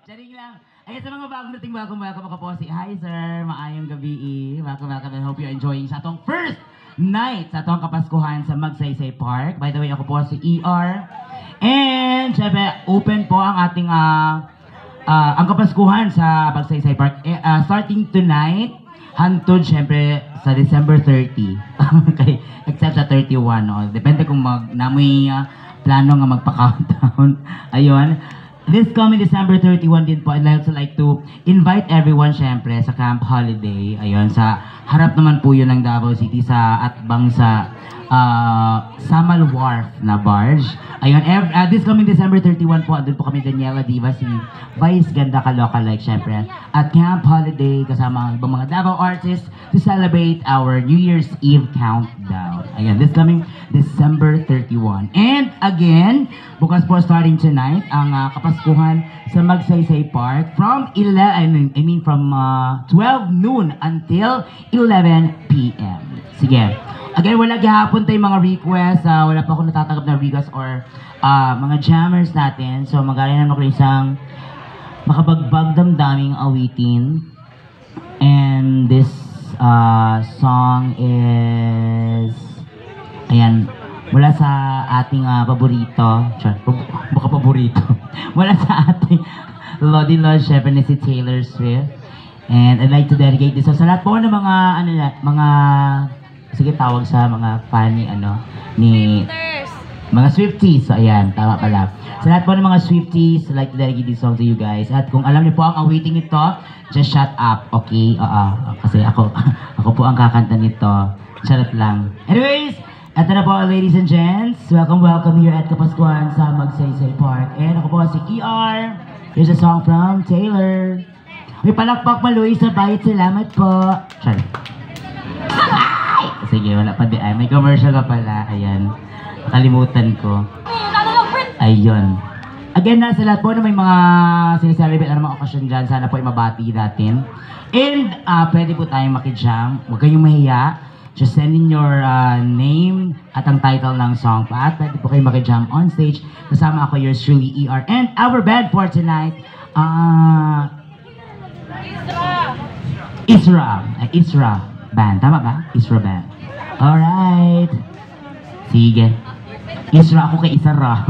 Charing lang. Ay, sa mga bagong dating welcome ako po si Hi sir, maayong gabi. Welcome. I hope you're enjoying sa atong first night sa atong Kapaskuhan sa Magsaysay Park. By the way, ako po si ER. And syempre, open po ang ating ang Kapaskuhan sa Magsaysay Park. Starting tonight, hantod syempre sa December 30. Okay, except sa 31. No? Depende kung namoy plano nga magpa-countdown. Ayun. This coming December 31 din po, I'd like to invite everyone syempre sa Camp Holiday. Ayun, sa harap naman po yun ng Davao City sa Atbang sa Samal Wharf na barge. Ayun, this coming December 31 po, doon po kami Daniela Diva, si Vice Ganda Kalokalike syempre, at Camp Holiday kasama ang ibang mga Davao artists to celebrate our New Year's Eve countdown. Ayun, this coming December 31. And again, bukas po starting tonight, ang Kapaskuhan sa Magsaysay Park from 12 noon until 11 p.m. Sige. Again, wala gihapon tayong mga requests, wala pa akong natatanggap na requests or mga jammers natin. So magaling naman ako isang makabagbag damdaming awitin. And this song is, ayan, mula sa ating paborito, baka paborito, mula sa ating Lodi Lord, syempre ni si Taylor Swift. And I'd like to dedicate this sa lahat po ng mga sige, tawag sa mga fan ni ni mga Swifties. So, ayan, tama pala. Sa lahat po ng mga Swifties, I'd like to dedicate this song to you guys. At kung alam niyo po ang awiting ito, just shut up, okay? Kasi ako po ang kakanta nito. Charot lang. Anyways, eto na po, ladies and gents. Welcome here at Kapaskuhan sa Magsaysay Park. And ako po si ER. Here's a song from Taylor. May palakpak maluwi sa bayit. Salamat po. Charot. Sige, wala pa di. Ay, may commercial ka pala. Ayan. Nakalimutan ko. Ayun. Again, sa lahat po na may mga sineselebrate na mga okasyon dyan, sana po ay mabati natin. And pwede po tayong makijam. Huwag kayong mahiya. Just send in your name at ang title ng song pa. At pwede po kayong makijam on stage. Kasama ako, yours truly, ER. And our band for tonight, Isra Band. Tama ba? Isra Band. Alright. Sige. Isra ako kay Isra.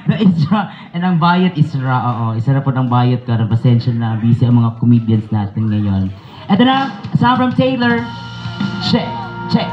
Na Isra. And ang bayot Isra. Oo. Isa na po ng bayot ka. Pasensya na. Busy ang mga comedians natin ngayon. Ito na. Song from Taylor. Check. Check.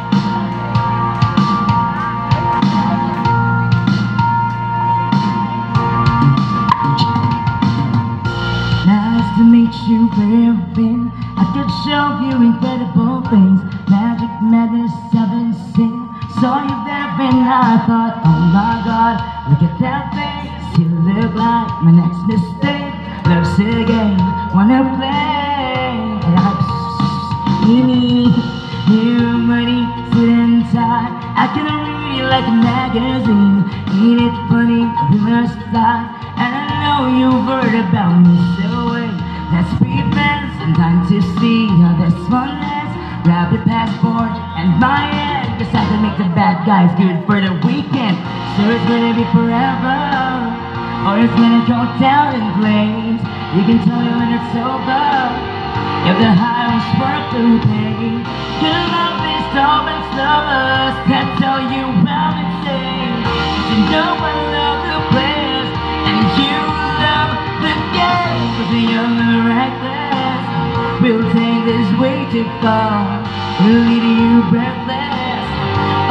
Nice to meet you, baby. I could show you incredible things. Magic, madness, seven sing. Saw you there and I thought, oh my God, look at that face. You look like my next mistake. Love's a game, wanna play. And I you money, sit inside. I can read you like a magazine. Ain't it funny, we must fly. And I know you've heard about me, so wait. Let's be friends and time to see how this one is. Grab your passport and buy it. Cause I can make the bad guys good for the weekend. So it's gonna be forever, or it's gonna go down in flames. You can tell me when it's over, if the high was worth the pain. You love me so much, lovers. Can't tell you how it's safe. You know I love the players, and you love the game. Cause the young and reckless will take this way too far. We'll leave you breathless.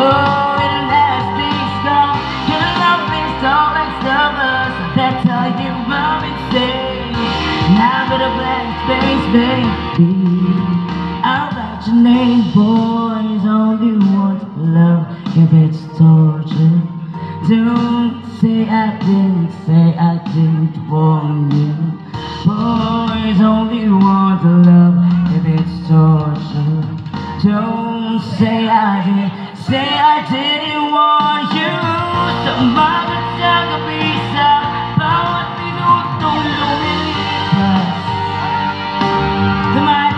Oh, it'll last this strong. You love me so much, lovers. That's all you want me to say. Now got a blank space, baby. I'll write your name, boys. Only want love if it's torture. Don't say I didn't warn you. Boys only want love if it's torture. Don't say I didn't want you. So mama taga bisa bawat minutong lumilipas. Tumat,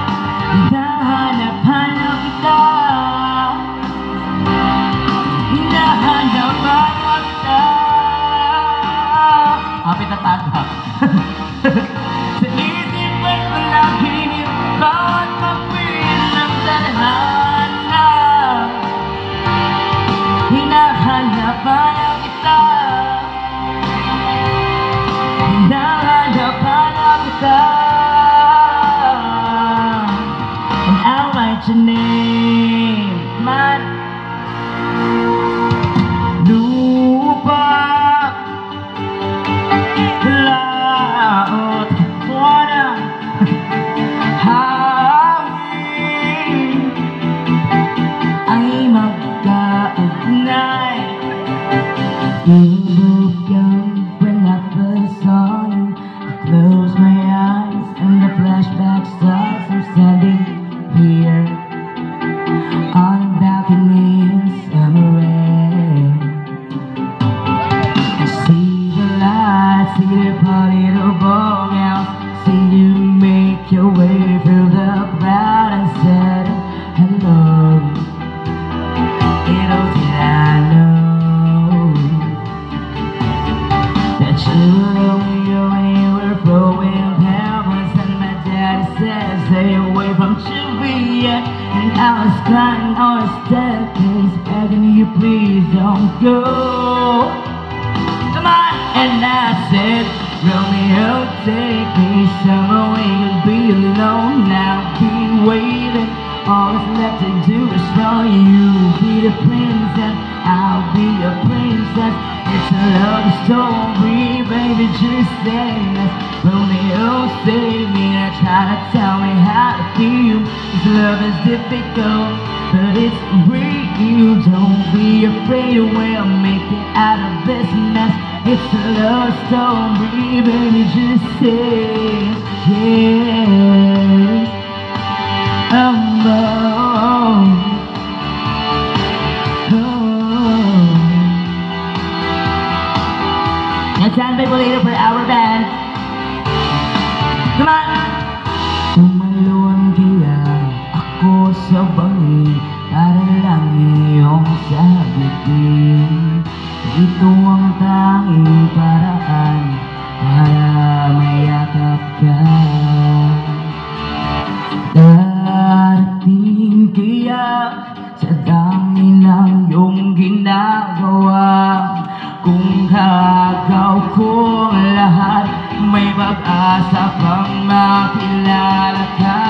hinahanap-hanap kita. Hinahanap-hanap kita. Kapit na tagak. your name? Come on. Lupa, laut, water, hangin ay magkaugnay. You young when I first saw you. I close my eyes and the flashback starts. I'm standing here on a balcony in summer rain. I see the lights, see the party, the ball gowns, see you make your way through the crowd and said hello. Little did I know that you were when you were throwing pebbles, and my daddy said stay away from Juliet. And I was crying on a staircase begging you please don't go. Come on! And I said Romeo, take me somewhere we could be alone. Now be waiting. All that's left to do is for you be the prince and I'll be a princess. It's a love story, baby, just say yes. Romeo, save me. They're trying to tell me how to feel. This love is difficult, but it's real. Don't be afraid, we'll make it out of this mess. It's a love story, baby, just say yes. Next time, people, later for our band. Come on! Tumalon kaya ako sa bangin para lang iyong sagutin. Ito ang tanging paraan para mayakap ka. Darating kaya sa dami ng iyong ginagawa. Kung gagaw ko ang lahat, may pag-asa pang makilala ka.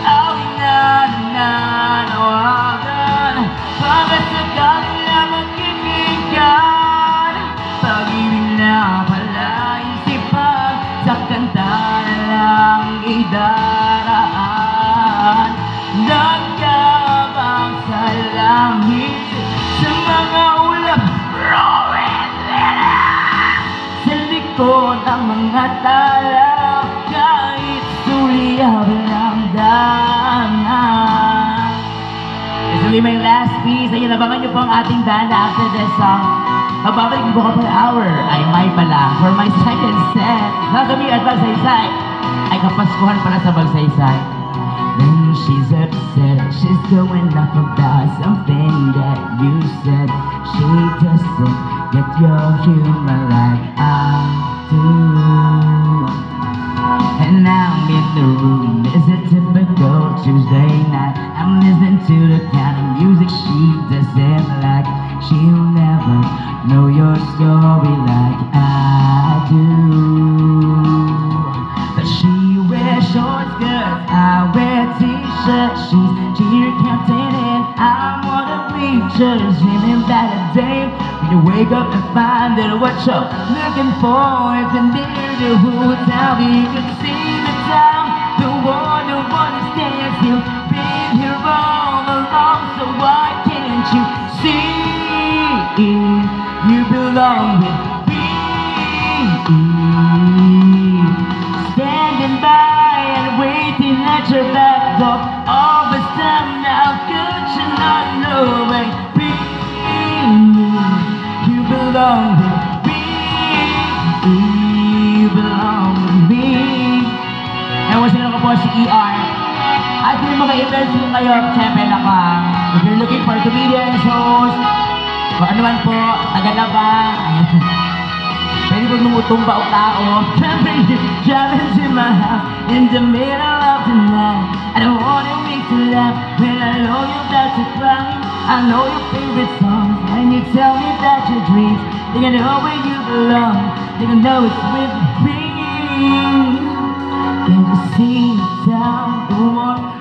Awing nananawagan, pagkasakali na magkikinggan. Pag-ibig na pala isipan, sa kanta na lang idaraan. Nagkabang sa langit, sa mga ulap, sa likod ang mga tala, kahit suliyab lang danan. This will be my last piece. Ayun, abangan niyo po ang ating band after this song. Magbabalik po ko per hour. Ay, may pala. For my second set, kami at Bagsaysay. Ay, kapaskuhan pala sa Bagsaysay. Then she's upset, she's going off about something that you said. She doesn't get your humor like I do. And I'm in the room, it's a typical Tuesday night. I'm listening to the kind of music she doesn't like. She'll never know your story like I do. But she wears short skirts, I wear t-shirts. She's cheer captain and I'm one of bleachers. Dreaming about a day when you wake up and find that what you're looking for is a neighborhood town. You can see the town, the one who understands you. Been here all along, so why can't you see? You belong with me. Standing by and waiting at your back door. All the time now, could you not know, baby? You belong with me. You belong with me. Ewan sino ko po si ER. At kung mga-interest mo kayo, syempre naka. If you're looking for comedians, host, kung ano man po, tagalaba, pwede po lumutumba o tao. Driving to my house in the middle of the night. I don't want to make you laugh when I know you're about to cry. I know your favorite songs and you tell me that your dreams, they can know where you belong, they can know it's with me. Can you see? town.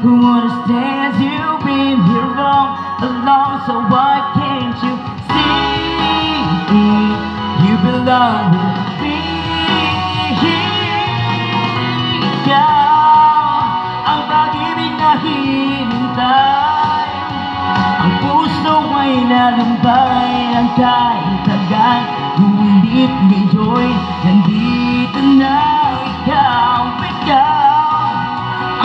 Who understands you've been here alone, so why can't you see you belong with me? Ikaw ang pag-ibig na hinintay, ang puso ay lalambay ng kahit tagal. Ngunit ngayon nandito na ikaw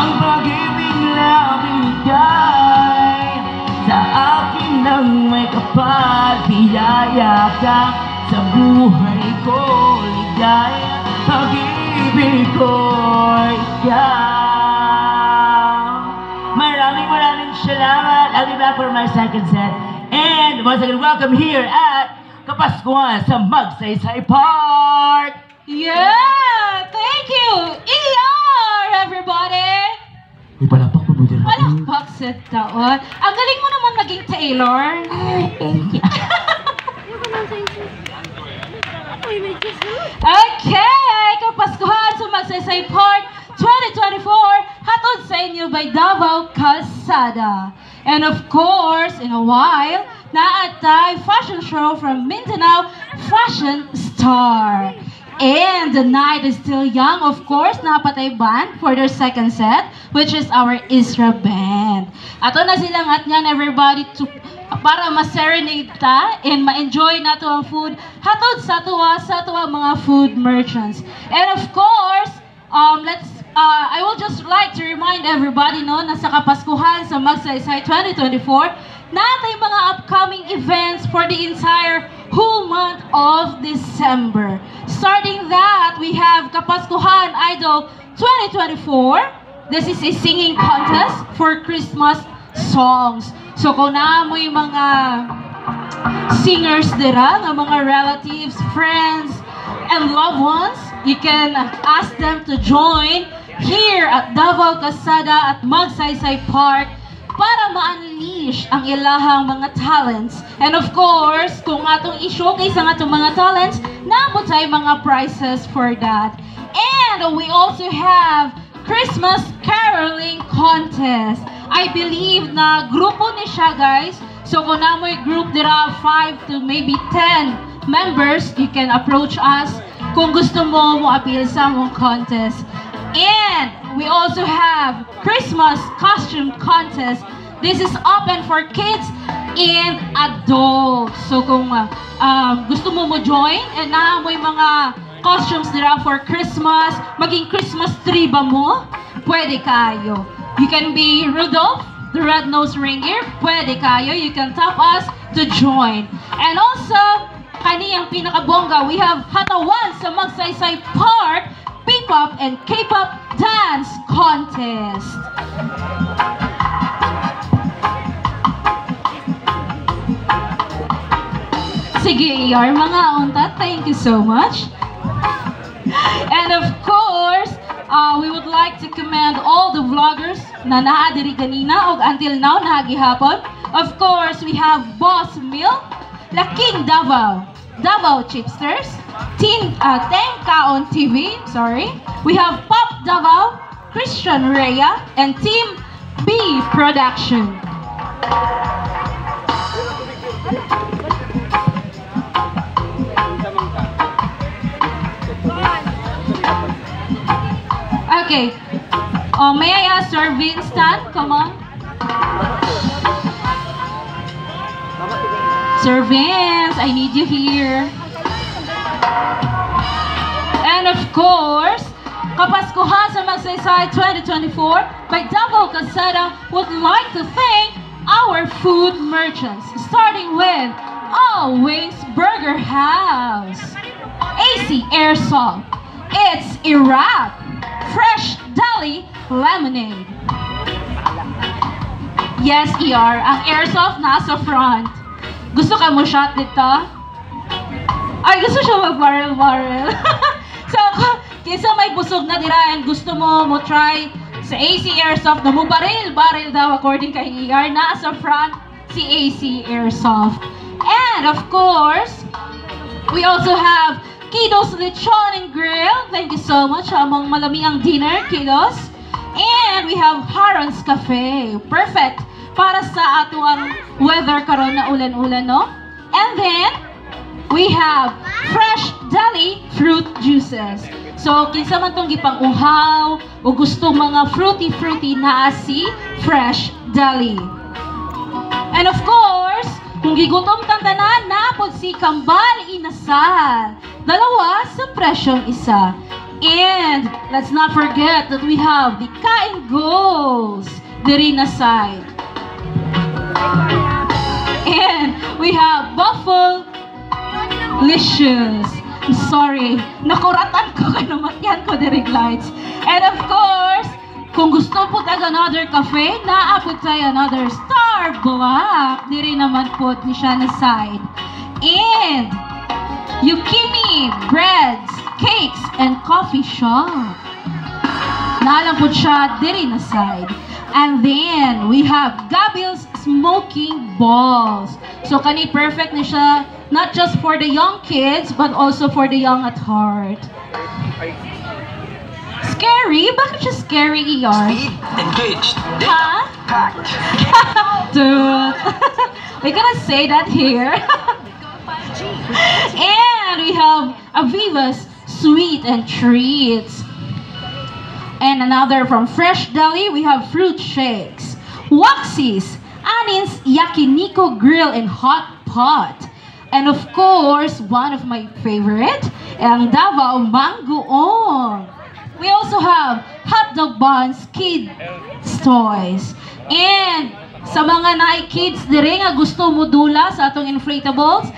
ang pag-ibig na binigay sa akin ng may kapal. Biyaya ka sa buhay ko, ligaya, pag-ibig ko ikaw. Maraming salamat. I'll be back for my second set. And once again, welcome here at Kapaskuhan sa Magsaysay Park. Yeah! Thank you! ER, everybody! May palapak po dyan. Palakpak sa taon. Ang galing mo naman maging Taylor. Okay! Kapaskuhan sa Magsaysay Park 2024, hatod sa inyo by Davao Calzada. And of course, in a while, naatay fashion show from Mindanao Fashion Star. And the night is still young, of course, napatay band for their second set, which is our Isra Band. Ato na silang at nyan, everybody, para ma-serenade ta and ma-enjoy nato ang food hatod sa tuwa mga food merchants. And of course, I will just like to remind everybody no na sa Kapaskuhan sa Magsaysay 2024 natay mga upcoming events for the entire whole month of December. Starting that, we have Kapaskuhan Idol 2024. This is a singing contest for Christmas songs. So kung naamoy mga singers dira, ng mga relatives, friends, and loved ones, you can ask them to join here at Davao Calzada at Magsaysay Park para ma-unleash ang ilahang mga talents. And of course, kung atong i-showcase ang atong mga talents, naabot tayo mga prizes for that. And we also have Christmas Caroling Contest. I believe na grupo ni siya, guys. So kung namoy group dira 5 to maybe 10 members, you can approach us kung gusto mo appeal sa mong contest. And we also have Christmas Costume Contest. This is open for kids and adults. So kung gusto mo join and naamoy mga costumes nila for Christmas, maging Christmas tree ba mo? Pwede kayo. You can be Rudolph, the red-nosed reindeer. Pwede kayo. You can tap us to join. And also, kaniyang pinakabongga, we have Hatawan sa Magsaysay Park P-pop and K-pop dance contest. Sige, ER, mga unta, thank you so much. And of course, we would like to commend all the vloggers na naadiri kanina o until now nagihapon. Of course, we have Boss Milk, Laking Davao, Davao Chipsters, Team Kaon TV, sorry. We have Pop Davao, Christian Rhea, and Team B Production. Okay. May I ask Sir Vincent? Come on. Sir Vince, I need you here. And of course, Kapaskuhan sa Magsaysay 2024 by Davao Calzada would like to thank our food merchants, starting with All Wings Burger House, AC Airsoft, It's Iraq, Fresh Deli Lemonade. Yes, ER, ang airsoft nasa front. Gusto ka mo shot dito? Ay, gusto siya mag-barrel. So, kaysa may busog na dira and gusto mo try sa AC Airsoft na mo baril daw according kay ER, nasa front si AC Airsoft. And of course, we also have Kidos Lechon and Grill. Thank you so much. Among malamiang dinner, Kidos. And we have Harron's Cafe. Perfect para sa ato ang weather karon na ulan-ulan, no? And then, we have Fresh Deli Fruit Juices. So, kinsa man tong gipang-uhaw o gusto mga fruity na si Fresh Deli. And of course, kung gigutom tang tanan, napod si Kambal Inasal. Dalawa sa presyong isa. And let's not forget that we have the Kain Goals diri na side. And we have Buffalo Licious. I'm sorry, nakuratan ko kay namatyan ko direct lights. And of course, kung gusto po tag another cafe, naapod tayo another Star Black. Diri naman po ni siya na side. And Yukimi Breads, Cakes, and Coffee Shop. Naalam po siya diri na side. And then, we have Gabil's Smoking Balls. So, kani perfect na siya, not just for the young kids, but also for the young at heart. Scary? Bakit siya scary, Iyar? Speed, engaged, Huh? packed. Dude. We cannot say that here. And we have Aviva's Sweet and Treats. And another from Fresh Deli, we have Fruit Shakes. Waxi's Anin's Yakiniku Grill and Hot Pot. And of course, one of my favorite, ang Davao Mango On. We also have Hot Dog Buns Kids Toys. And sa mga kids dire nga gusto mo dula sa atong inflatables,